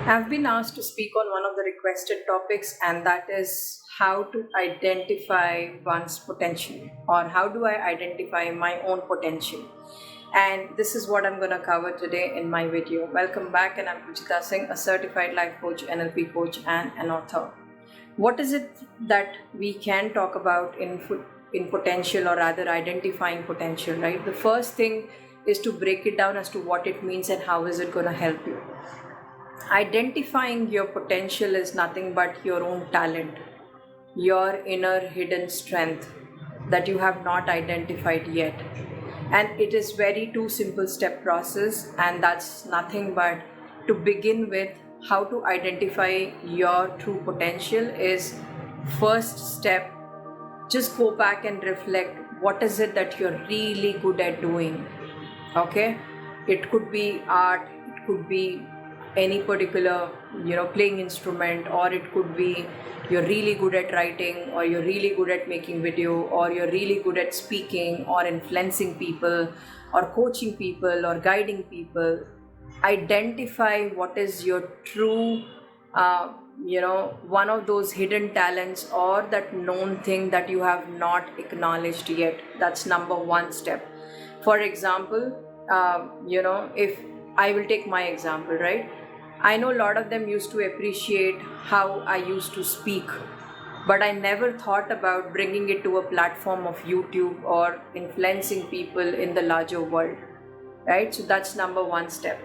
I've been asked to speak on one of the requested topics, and that is how to identify one's potential, or how do I identify my own potential. And this is what I'm going to cover today in my video. Welcome back, and I'm Ruchita Singh, a certified life coach, NLP coach, and an author. What is it that we can talk about in potential, or rather identifying potential, right? The first thing is to break it down as to what it means and how is it going to help you. Identifying your potential is nothing but your own talent, your inner hidden strength that you have not identified yet. And it is very two simple step process, and that's nothing but to begin with. How to identify your true potential is first step. Just go back and reflect, what is it that you're really good at doing. Okay, it could be art, it could be any particular playing instrument, or it could be you're really good at writing, or you're really good at making video, or you're really good at speaking or influencing people or coaching people or guiding people. Identify what is your true one of those hidden talents, or that known thing that you have not acknowledged yet. That's number one step. For example, if I will take my example, right? I know a lot of them used to appreciate how I used to speak, but I never thought about bringing it to a platform of YouTube or influencing people in the larger world, right? So that's number one step.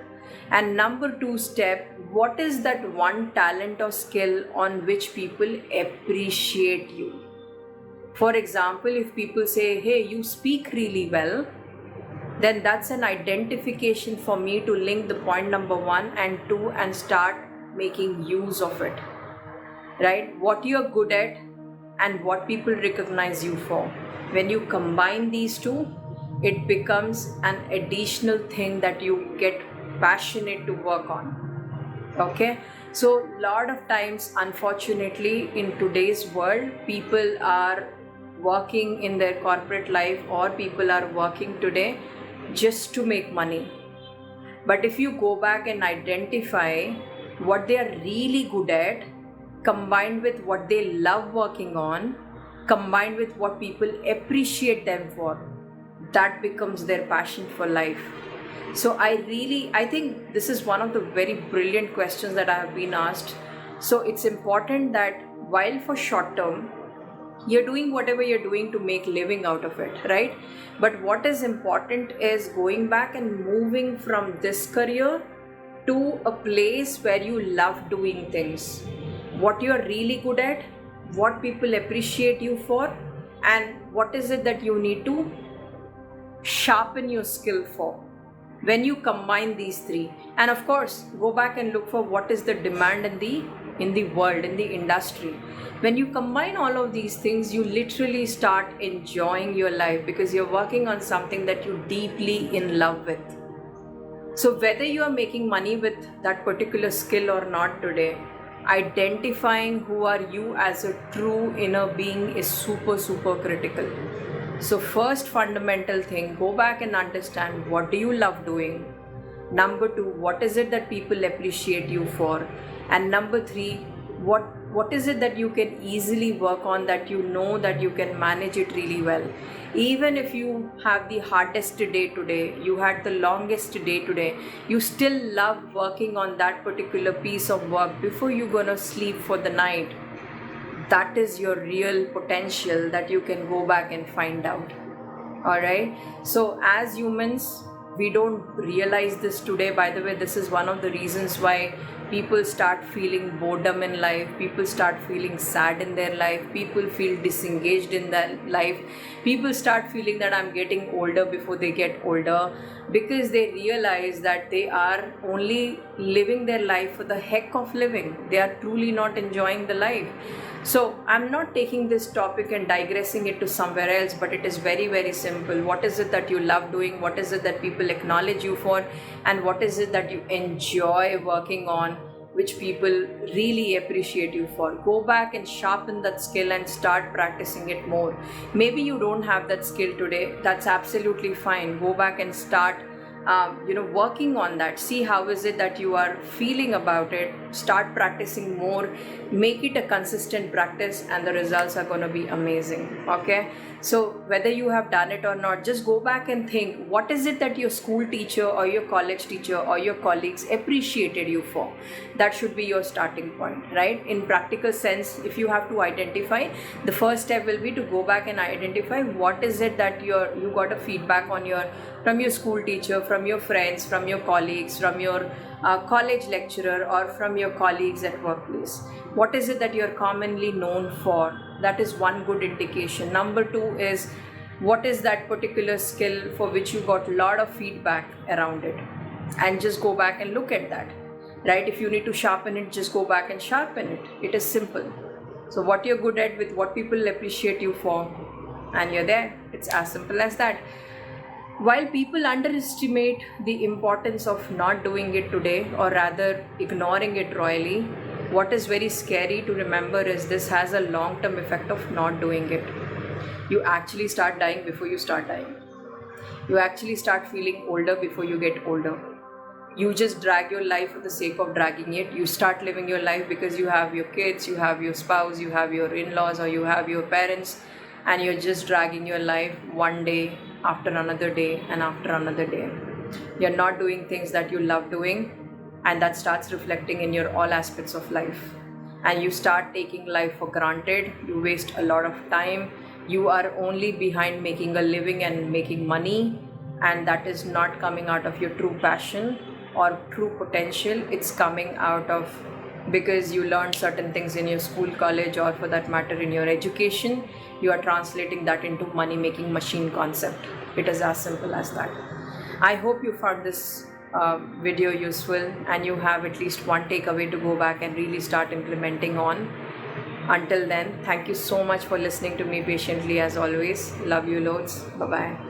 And number two step, what is that one talent or skill on which people appreciate you? For example, if people say, hey, you speak really well, then that's an identification for me to link the point number one and two and start making use of it, right? What you're good at and what people recognize you for. When you combine these two, it becomes an additional thing that you get passionate to work on. Okay, so a lot of times, unfortunately, in today's world, people are working in their corporate life, or people are working today just to make money. But if you go back and identify what they are really good at, combined with what they love working on, combined with what people appreciate them for, that becomes their passion for life. So I think this is one of the very brilliant questions that I have been asked. So it's important that while for short term, you're doing whatever you're doing to make living out of it, right? But what is important is going back and moving from this career to a place where you love doing things, what you're really good at, what people appreciate you for, and what is it that you need to sharpen your skill for. When you combine these three, and of course go back and look for what is the demand in the world, in the industry. When you combine all of these things, you literally start enjoying your life, because you're working on something that you're deeply in love with. So whether you are making money with that particular skill or not today, identifying who are you as a true inner being is super critical. So first fundamental thing, go back and understand, what do you love doing? Number two, what is it that people appreciate you for? And number three, what is it that you can easily work on, that you know that you can manage it really well? Even if you have the hardest day today, you had the longest day today, you still love working on that particular piece of work before you're gonna sleep for the night. That is your real potential that you can go back and find out. All right, so as humans, we don't realize this today. By the way, this is one of the reasons why people start feeling boredom in life, people start feeling sad in their life, people feel disengaged in their life, people start feeling that I'm getting older before they get older, because they realize that they are only living their life for the heck of living. They are truly not enjoying the life. So I'm not taking this topic and digressing it to somewhere else, but it is very simple. What is it that you love doing? What is it that people acknowledge you for? And what is it that you enjoy working on, which people really appreciate you for? Go back and sharpen that skill and start practicing it more. Maybe you don't have that skill today. That's absolutely fine. Go back and start working on that. See how is it that you are feeling about it, start practicing more, make it a consistent practice, and the results are going to be amazing. Okay, so whether you have done it or not, just go back and think, what is it that your school teacher or your college teacher or your colleagues appreciated you for? That should be your starting point, right? In practical sense, if you have to identify, the first step will be to go back and identify what is it that you got a feedback on from your school teacher, from your friends, from your colleagues, from your college lecturer, or from your colleagues at workplace. What is it that you're commonly known for? That is one good indication. Number two is, what is that particular skill for which you got a lot of feedback around it? And just go back and look at that, right? If you need to sharpen it, just go back and sharpen it. It is simple. So what you're good at, with what people appreciate you for, and you're there. It's as simple as that. While people underestimate the importance of not doing it today, or rather ignoring it royally, what is very scary to remember is this has a long-term effect of not doing it. You actually start dying before you start dying. You actually start feeling older before you get older. You just drag your life for the sake of dragging it. You start living your life because you have your kids, you have your spouse, you have your in-laws, or you have your parents, and you're just dragging your life one day after another day and after another day. You're not doing things that you love doing, and that starts reflecting in your all aspects of life. And you start taking life for granted. You waste a lot of time. You are only behind making a living and making money, and that is not coming out of your true passion or true potential. It's coming out of because you learned certain things in your school, college, or for that matter in your education. You are translating that into money making machine concept. It is as simple as that. I hope you found this video useful, and you have at least one takeaway to go back and really start implementing on. Until then, thank you so much for listening to me patiently as always. Love you loads. Bye bye.